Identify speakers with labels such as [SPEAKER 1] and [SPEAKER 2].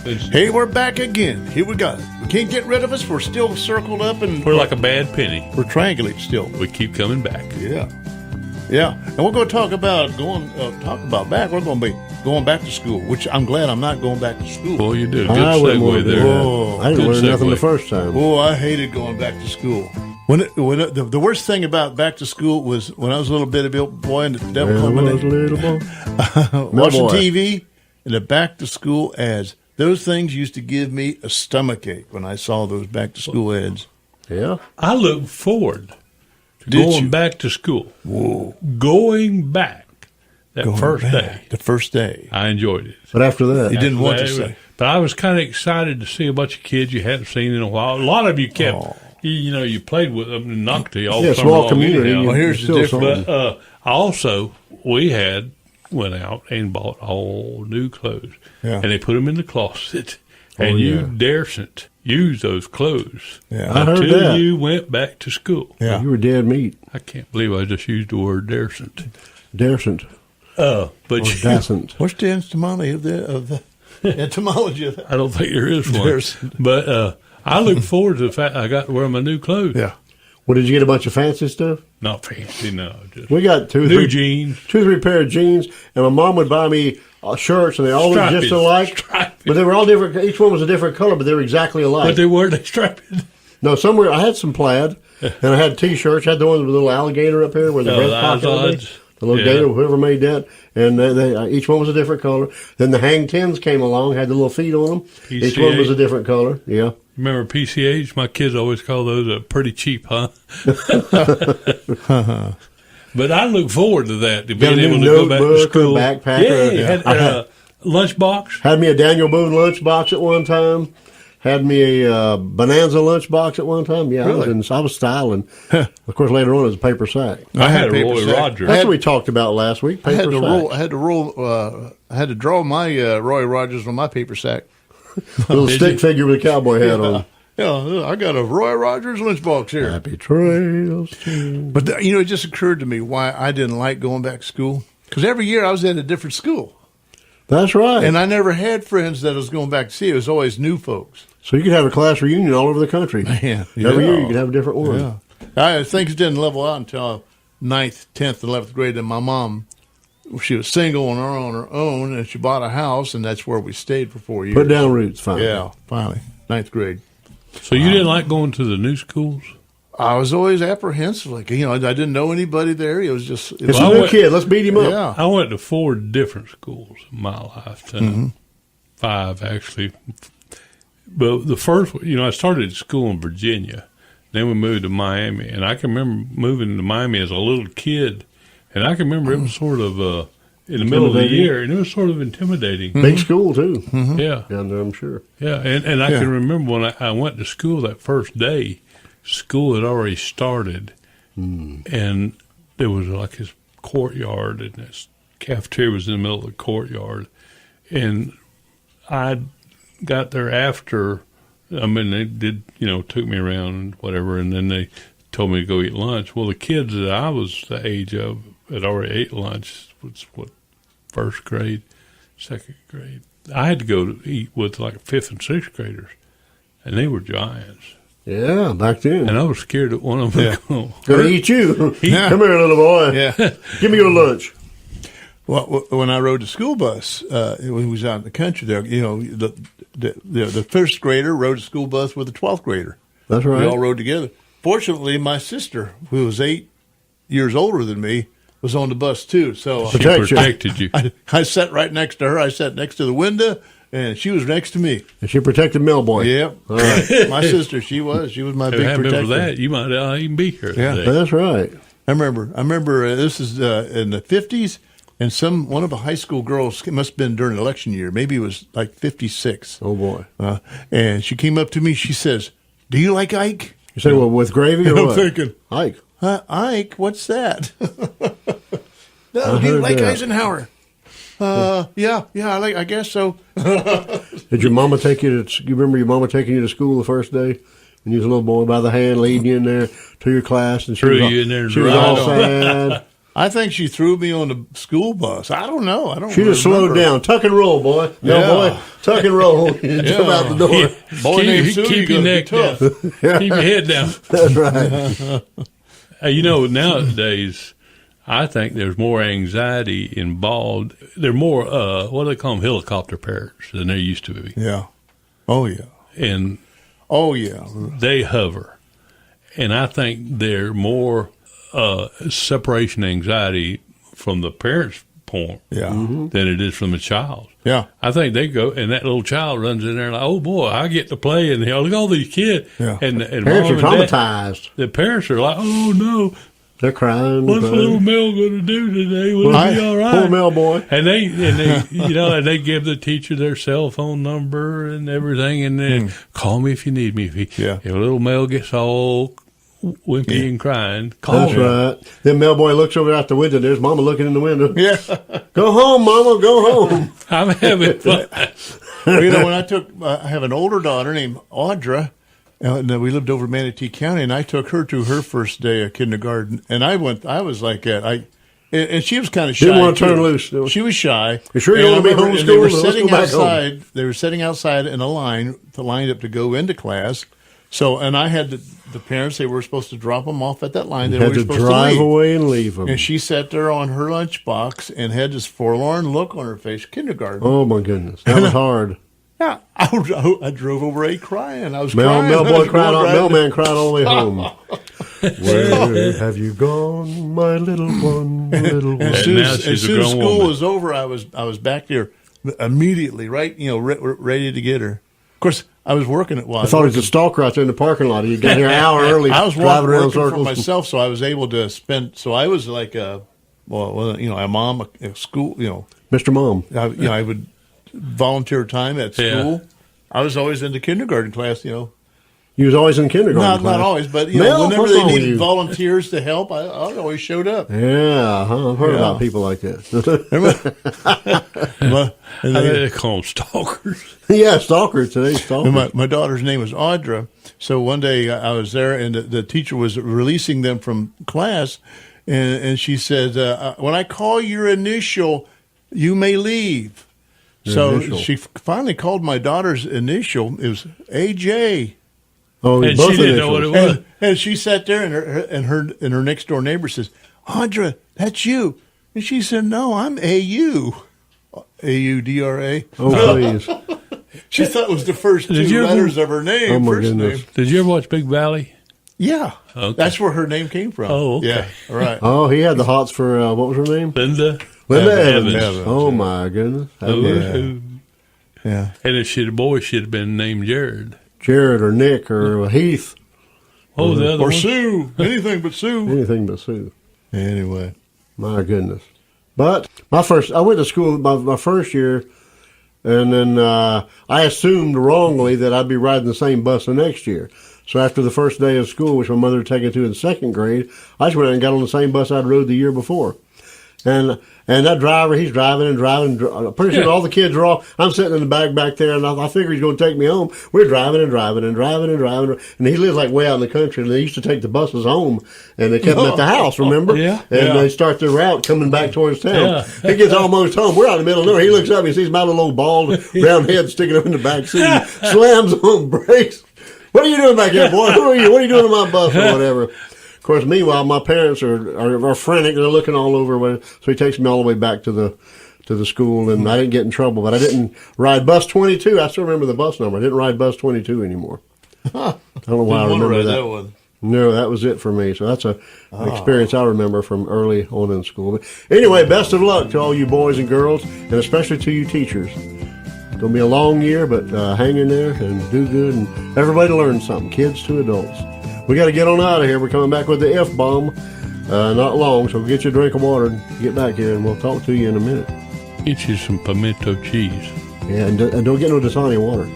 [SPEAKER 1] Hey, we're back again. Here we go. We can't get rid of us. We're still circled up, and
[SPEAKER 2] We're like a bad penny.
[SPEAKER 1] we're triangulate still.
[SPEAKER 2] We keep coming back.
[SPEAKER 1] Yeah, yeah. And we're going to talk about back. We're going to be going back to school, which I'm glad I'm not going back to school.
[SPEAKER 2] Well, you did a good
[SPEAKER 3] I wouldn't want
[SPEAKER 2] segue
[SPEAKER 3] to do
[SPEAKER 2] there.
[SPEAKER 3] that.
[SPEAKER 1] Oh,
[SPEAKER 3] I didn't
[SPEAKER 2] good
[SPEAKER 3] learn nothing
[SPEAKER 2] segue.
[SPEAKER 3] the first time.
[SPEAKER 1] Oh, I hated going back to school. The worst thing about back to school was when I was a little bitty boy and the devil
[SPEAKER 3] Well,
[SPEAKER 1] coming
[SPEAKER 3] was a
[SPEAKER 1] in,
[SPEAKER 3] little boy.
[SPEAKER 1] watching
[SPEAKER 3] boy.
[SPEAKER 1] TV and the back to school ads. Those things used to give me a stomach ache when I saw those back to school ads.
[SPEAKER 3] Yeah.
[SPEAKER 2] I look forward to
[SPEAKER 1] Did
[SPEAKER 2] going
[SPEAKER 1] you?
[SPEAKER 2] back to school.
[SPEAKER 1] Whoa.
[SPEAKER 2] Going back that
[SPEAKER 1] Going
[SPEAKER 2] first
[SPEAKER 1] back.
[SPEAKER 2] day.
[SPEAKER 1] The first day.
[SPEAKER 2] I enjoyed it.
[SPEAKER 3] But after that,
[SPEAKER 1] You didn't want to
[SPEAKER 2] After that,
[SPEAKER 1] say.
[SPEAKER 2] But I was kind of excited to see a bunch of kids you hadn't seen in a while. A lot of you kept,
[SPEAKER 1] Oh.
[SPEAKER 2] you played with them and knocked to you all
[SPEAKER 3] yeah,
[SPEAKER 2] summer
[SPEAKER 3] small
[SPEAKER 2] long
[SPEAKER 3] community.
[SPEAKER 2] anyhow.
[SPEAKER 1] Well, here's the
[SPEAKER 3] Still
[SPEAKER 1] difference.
[SPEAKER 3] something.
[SPEAKER 2] But we went out and bought all new clothes.
[SPEAKER 1] Yeah.
[SPEAKER 2] And they put them in the closet. And
[SPEAKER 3] yeah.
[SPEAKER 2] you daresn't use those clothes
[SPEAKER 1] Yeah.
[SPEAKER 3] I heard
[SPEAKER 2] until
[SPEAKER 3] that.
[SPEAKER 2] you went back to school.
[SPEAKER 1] Yeah.
[SPEAKER 3] You were dead meat.
[SPEAKER 2] I can't believe I just used the word daresn't.
[SPEAKER 3] Daresn't.
[SPEAKER 2] But
[SPEAKER 3] Or
[SPEAKER 2] you,
[SPEAKER 3] dasn't.
[SPEAKER 1] What's the etymology of the etymology of that?
[SPEAKER 2] I don't think there is one.
[SPEAKER 1] Daresn't.
[SPEAKER 2] But I look forward to the fact I got to wear my new clothes.
[SPEAKER 1] Yeah.
[SPEAKER 3] Well, did you get a bunch of fancy stuff?
[SPEAKER 2] Not fancy, no. Just
[SPEAKER 3] We got two,
[SPEAKER 2] new
[SPEAKER 3] three
[SPEAKER 2] jeans.
[SPEAKER 3] 2-3 pair of jeans, and my mom would buy me shirts, and they all looked just
[SPEAKER 2] Striped.
[SPEAKER 3] alike.
[SPEAKER 2] Striped.
[SPEAKER 3] But they were all different. Each one was a different color, but they were exactly alike.
[SPEAKER 2] But they weren't they striped.
[SPEAKER 3] No, somewhere I had some plaid, and I had T-shirts. I had the one with the little alligator up here where the
[SPEAKER 2] Oh,
[SPEAKER 3] breast
[SPEAKER 2] the
[SPEAKER 3] pocket would be.
[SPEAKER 2] Izod's.
[SPEAKER 3] The little
[SPEAKER 2] Yeah.
[SPEAKER 3] gator, whoever made that, and each one was a different color. Then the hang tens came along, had the little feet on them. Each one was a different color. Yeah.
[SPEAKER 2] Remember PCH? My kids always call those pretty cheap, huh? But I look forward to that, to
[SPEAKER 3] Got a
[SPEAKER 2] being able
[SPEAKER 3] new
[SPEAKER 2] to go back to
[SPEAKER 3] notebook or
[SPEAKER 2] school.
[SPEAKER 3] backpack
[SPEAKER 2] Yeah,
[SPEAKER 3] or-
[SPEAKER 2] you had
[SPEAKER 3] I had-
[SPEAKER 2] lunchbox.
[SPEAKER 3] Had me a Daniel Boone lunchbox at one time. Had me a Bonanza lunchbox at one time. Yeah,
[SPEAKER 1] Really?
[SPEAKER 3] I was styling. Of course, later on it was a paper sack.
[SPEAKER 2] I had a
[SPEAKER 1] paper
[SPEAKER 2] Roy
[SPEAKER 1] sack.
[SPEAKER 2] Rogers.
[SPEAKER 3] That's what we talked about last week.
[SPEAKER 1] I had
[SPEAKER 3] Paper
[SPEAKER 1] to
[SPEAKER 3] sack.
[SPEAKER 1] roll. I had to draw my Roy Rogers on my paper sack.
[SPEAKER 3] Little
[SPEAKER 2] Did
[SPEAKER 3] stick
[SPEAKER 2] you?
[SPEAKER 3] figure with a cowboy hat on.
[SPEAKER 1] Yeah, I got a Roy Rogers lunchbox here.
[SPEAKER 3] Happy trails to...
[SPEAKER 1] But it just occurred to me why I didn't like going back to school. Because every year I was at a different school,
[SPEAKER 3] That's right.
[SPEAKER 1] and I never had friends that I was going back to see. It was always new folks.
[SPEAKER 3] So you could have a class reunion all over the country.
[SPEAKER 1] Man,
[SPEAKER 3] Every
[SPEAKER 1] yeah.
[SPEAKER 3] year you could have a different one.
[SPEAKER 1] Yeah, things didn't level out until 9th, 10th, 11th grade. And my mom, she was single and on her own, and she bought a house, and that's where we stayed for 4 years.
[SPEAKER 3] Put down roots, fine.
[SPEAKER 1] Yeah, finally, 9th grade.
[SPEAKER 2] So you didn't like going to the new schools?
[SPEAKER 1] I was always apprehensive. Like, I didn't know anybody there. It was just,
[SPEAKER 3] It's
[SPEAKER 2] Well,
[SPEAKER 3] a new
[SPEAKER 2] went-
[SPEAKER 3] kid. Let's beat him up.
[SPEAKER 1] yeah.
[SPEAKER 2] I went to 4 different schools in my lifetime. 5, actually. But the first, I started at school in Virginia. Then we moved to Miami. And I can remember moving to Miami as a little kid. And I can remember it was sort of in the middle of the
[SPEAKER 3] Intimidating.
[SPEAKER 2] year. And it was sort of intimidating.
[SPEAKER 3] Big school, too.
[SPEAKER 2] Yeah.
[SPEAKER 3] Down there, I'm sure.
[SPEAKER 2] Yeah. And I
[SPEAKER 1] Yeah.
[SPEAKER 2] can remember when I went to school that first day, school had already started. And there was like this courtyard, and this cafeteria was in the middle of the courtyard. And I got there after, they did, took me around and whatever, and then they told me to go eat lunch. Well, the kids that I was the age of had already ate lunch. Was first grade, second grade. I had to go to eat with like 5th and 6th graders, and they were giants.
[SPEAKER 3] Yeah, back then.
[SPEAKER 2] And I was scared that one of them would go.
[SPEAKER 3] Gonna eat you.
[SPEAKER 1] Yeah.
[SPEAKER 3] Come here, little boy.
[SPEAKER 1] Yeah.
[SPEAKER 3] Give me your lunch.
[SPEAKER 1] Well, when I rode the school bus, when we was out in the country there, the first grader rode a school bus with the 12th grader.
[SPEAKER 3] That's right.
[SPEAKER 1] We all rode together. Fortunately, my sister, who was 8 years older than me, was on the bus too. So
[SPEAKER 2] She
[SPEAKER 3] Protection.
[SPEAKER 2] protected you.
[SPEAKER 1] I sat right next to her. I sat next to the window, and she was next to me.
[SPEAKER 3] And she protected Millboy.
[SPEAKER 1] Yep.
[SPEAKER 3] All right.
[SPEAKER 1] My sister, she was my
[SPEAKER 2] If
[SPEAKER 1] big
[SPEAKER 2] I remember
[SPEAKER 1] protector.
[SPEAKER 2] that, you might not even be here
[SPEAKER 1] Yeah.
[SPEAKER 2] today.
[SPEAKER 3] That's right.
[SPEAKER 1] I remember this is in the 50s, and one of the high school girls, it must have been during election year, maybe it was like 56.
[SPEAKER 3] Oh, boy.
[SPEAKER 1] And she came up to me, she says, "Do you like Ike?"
[SPEAKER 3] You say, well, with gravy or
[SPEAKER 1] And I'm
[SPEAKER 3] what?
[SPEAKER 1] thinking,
[SPEAKER 3] Ike.
[SPEAKER 1] Ike, what's that? No,
[SPEAKER 3] I
[SPEAKER 1] do you
[SPEAKER 3] heard
[SPEAKER 1] like
[SPEAKER 3] that.
[SPEAKER 1] Eisenhower? Yeah, I guess so.
[SPEAKER 3] Did your mama take you to, you remember your mama taking you to school the first day? And you was a little boy by the hand leading you in there to your class. And she
[SPEAKER 2] Threw
[SPEAKER 3] was all,
[SPEAKER 2] you in there and
[SPEAKER 3] she was all
[SPEAKER 2] right on.
[SPEAKER 3] sad.
[SPEAKER 1] I think she threw me on the school bus. I don't know. I don't.
[SPEAKER 3] She just slowed down. Tuck and roll, boy. No,
[SPEAKER 1] Yeah.
[SPEAKER 3] boy. Tuck and roll. You jump out the door.
[SPEAKER 1] Boy named Sue,
[SPEAKER 2] keep
[SPEAKER 1] you
[SPEAKER 2] your
[SPEAKER 1] gotta be
[SPEAKER 2] neck down.
[SPEAKER 1] tough.
[SPEAKER 2] Keep your head down.
[SPEAKER 3] That's right.
[SPEAKER 2] You know, nowadays, I think there's more anxiety involved. They're more, what do they call them, helicopter parents than there used to be.
[SPEAKER 1] Yeah. Oh yeah.
[SPEAKER 2] And
[SPEAKER 1] Oh yeah.
[SPEAKER 2] they hover. And I think they're more separation anxiety from the parent's point
[SPEAKER 1] Yeah.
[SPEAKER 2] than it is from the child.
[SPEAKER 1] Yeah.
[SPEAKER 2] I think they go, and that little child runs in there like, oh boy, I get to play, and look at all these kids.
[SPEAKER 1] Yeah.
[SPEAKER 2] And
[SPEAKER 3] Parents are
[SPEAKER 2] mom and dad,
[SPEAKER 3] traumatized.
[SPEAKER 2] the parents are like, oh no,
[SPEAKER 3] They're crying.
[SPEAKER 2] what's little Mel going to do today? Will it be all right?
[SPEAKER 3] Poor Mel boy.
[SPEAKER 2] And they, and they give the teacher their cell phone number and everything, and then call me if you need me. If little Mel gets all wimpy and crying, call
[SPEAKER 3] That's
[SPEAKER 2] me.
[SPEAKER 3] right. Then Mel boy looks over out the window. There's Mama looking in the window.
[SPEAKER 1] Yeah.
[SPEAKER 3] Go home, Mama. Go home.
[SPEAKER 2] I'm having fun.
[SPEAKER 1] Well, you know, when I have an older daughter named Audra, and we lived over Manatee County, and I took her to her first day of kindergarten, and I was like that. And she was kind of shy.
[SPEAKER 3] Didn't want to turn
[SPEAKER 1] too.
[SPEAKER 3] loose.
[SPEAKER 1] She was shy.
[SPEAKER 3] You sure you
[SPEAKER 1] And
[SPEAKER 3] want to be
[SPEAKER 1] I remember- and They were
[SPEAKER 3] homeschooled? Let's
[SPEAKER 1] sitting
[SPEAKER 3] go back home.
[SPEAKER 1] outside. They were sitting outside in a line, lined up to go into class. So, and I had the parents. They were supposed to drop them off at that line. They
[SPEAKER 3] Had
[SPEAKER 1] were
[SPEAKER 3] to
[SPEAKER 1] supposed
[SPEAKER 3] drive
[SPEAKER 1] to leave.
[SPEAKER 3] away and leave them.
[SPEAKER 1] And she sat there on her lunchbox and had this forlorn look on her face. Kindergarten.
[SPEAKER 3] Oh my goodness, that was hard.
[SPEAKER 1] Yeah, I drove over 8 crying. I was
[SPEAKER 3] Mel
[SPEAKER 1] crying.
[SPEAKER 3] boy
[SPEAKER 1] I was
[SPEAKER 3] cried.
[SPEAKER 1] going
[SPEAKER 3] Mel
[SPEAKER 1] driving.
[SPEAKER 3] man cried all the way home. Where have you gone, my little one, little one?
[SPEAKER 1] As soon
[SPEAKER 2] now
[SPEAKER 1] as,
[SPEAKER 2] she's
[SPEAKER 1] as
[SPEAKER 2] a
[SPEAKER 1] soon as
[SPEAKER 2] grown
[SPEAKER 1] school
[SPEAKER 2] woman.
[SPEAKER 1] was over, I was back there immediately, right? You know, ready to get her. Of course, I was working at. Well,
[SPEAKER 3] I thought he was a stalker out there in the parking lot. He got here an hour early.
[SPEAKER 1] I was
[SPEAKER 3] driving around
[SPEAKER 1] working for
[SPEAKER 3] circles.
[SPEAKER 1] myself, so I was able to spend. So I was like a mom, a school.
[SPEAKER 3] Mr. Mom.
[SPEAKER 1] I would volunteer time at
[SPEAKER 2] Yeah.
[SPEAKER 1] school. I was always in the kindergarten class.
[SPEAKER 3] He was always in kindergarten.
[SPEAKER 1] Not always, but
[SPEAKER 3] Mel,
[SPEAKER 1] whenever
[SPEAKER 3] what's
[SPEAKER 1] they
[SPEAKER 3] wrong with
[SPEAKER 1] needed
[SPEAKER 3] you?
[SPEAKER 1] volunteers to help, I always showed up.
[SPEAKER 3] Yeah, I've heard
[SPEAKER 1] Yeah.
[SPEAKER 3] about people like that.
[SPEAKER 1] And
[SPEAKER 2] I
[SPEAKER 1] they-
[SPEAKER 2] think they call them stalkers.
[SPEAKER 3] Yeah, stalkers. Today's stalkers.
[SPEAKER 1] And my daughter's name was Audra. So one day I was there, and the teacher was releasing them from class, and she said, "When I call your initial, you may leave." So
[SPEAKER 3] initial.
[SPEAKER 1] she finally called my daughter's initial. It was AJ,
[SPEAKER 3] Oh,
[SPEAKER 2] And
[SPEAKER 3] both
[SPEAKER 2] she didn't know what it
[SPEAKER 3] initials.
[SPEAKER 2] was.
[SPEAKER 1] and she sat there, and her next door neighbor says, "Audra, that's you," and she said, "No, I'm AU." AUDRA.
[SPEAKER 3] Oh, please.
[SPEAKER 1] She thought it was the first
[SPEAKER 2] Did
[SPEAKER 1] two
[SPEAKER 2] you ever-
[SPEAKER 1] letters of her name.
[SPEAKER 3] Oh, my
[SPEAKER 1] first
[SPEAKER 3] goodness.
[SPEAKER 1] name.
[SPEAKER 2] Did you ever watch Big Valley?
[SPEAKER 1] Yeah,
[SPEAKER 2] Okay.
[SPEAKER 1] that's where her name came from.
[SPEAKER 2] Oh, okay.
[SPEAKER 1] Yeah, right.
[SPEAKER 3] Oh, he had the hots for, what was her name?
[SPEAKER 2] Linda.
[SPEAKER 3] Linda Evans.
[SPEAKER 1] Evans,
[SPEAKER 3] Oh,
[SPEAKER 1] yeah.
[SPEAKER 3] my goodness.
[SPEAKER 2] Ooh,
[SPEAKER 1] Yeah.
[SPEAKER 2] ooh.
[SPEAKER 1] Yeah.
[SPEAKER 2] And if she'd a boy, she'd have been named Jared.
[SPEAKER 3] Jared or Nick or Heath.
[SPEAKER 2] Oh, the other
[SPEAKER 1] Or
[SPEAKER 2] one.
[SPEAKER 1] Sue. Anything but Sue.
[SPEAKER 3] Anything but Sue.
[SPEAKER 1] Anyway.
[SPEAKER 3] My goodness. But I went to school my first year, and then I assumed wrongly that I'd be riding the same bus the next year. So after the first day of school, which my mother had taken to in second grade, I just went out and got on the same bus I'd rode the year before. And that driver, he's driving and driving. Pretty soon all the kids are off. I'm sitting in the back there, and I figure he's going to take me home. We're driving and driving and driving and driving. And he lives like way out in the country, and they used to take the buses home, and they kept them at the house, remember?
[SPEAKER 2] Yeah.
[SPEAKER 3] And
[SPEAKER 1] Yeah.
[SPEAKER 3] they start their route coming back towards town.
[SPEAKER 2] Yeah.
[SPEAKER 3] He gets almost home. We're out in the middle of nowhere. He looks up, he sees my little old bald brown head sticking up in the back seat. Slams on brakes. What are you doing back there, boy? Who are you? What are you doing on my bus or whatever? Of course, meanwhile, my parents are frantic. They're looking all over. So he takes me all the way back to the school, and I didn't get in trouble. But I didn't ride bus 22. I still remember the bus number. I didn't ride bus 22 anymore. I don't know why I
[SPEAKER 1] Didn't wanna
[SPEAKER 3] remember
[SPEAKER 1] ride
[SPEAKER 3] that.
[SPEAKER 1] one.
[SPEAKER 3] No, that was it for me. So that's an experience I remember from early on in school. But anyway, best of luck to all you boys and girls, and especially to you teachers. It's going to be a long year, but hang in there and do good, and everybody learn something, kids to adults. We got to get on out of here. We're coming back with the F-bomb not long, so get you a drink of water and get back here, and we'll talk to you in a minute.
[SPEAKER 2] Get you some pimento cheese.
[SPEAKER 3] Yeah, and don't get no Dasani water.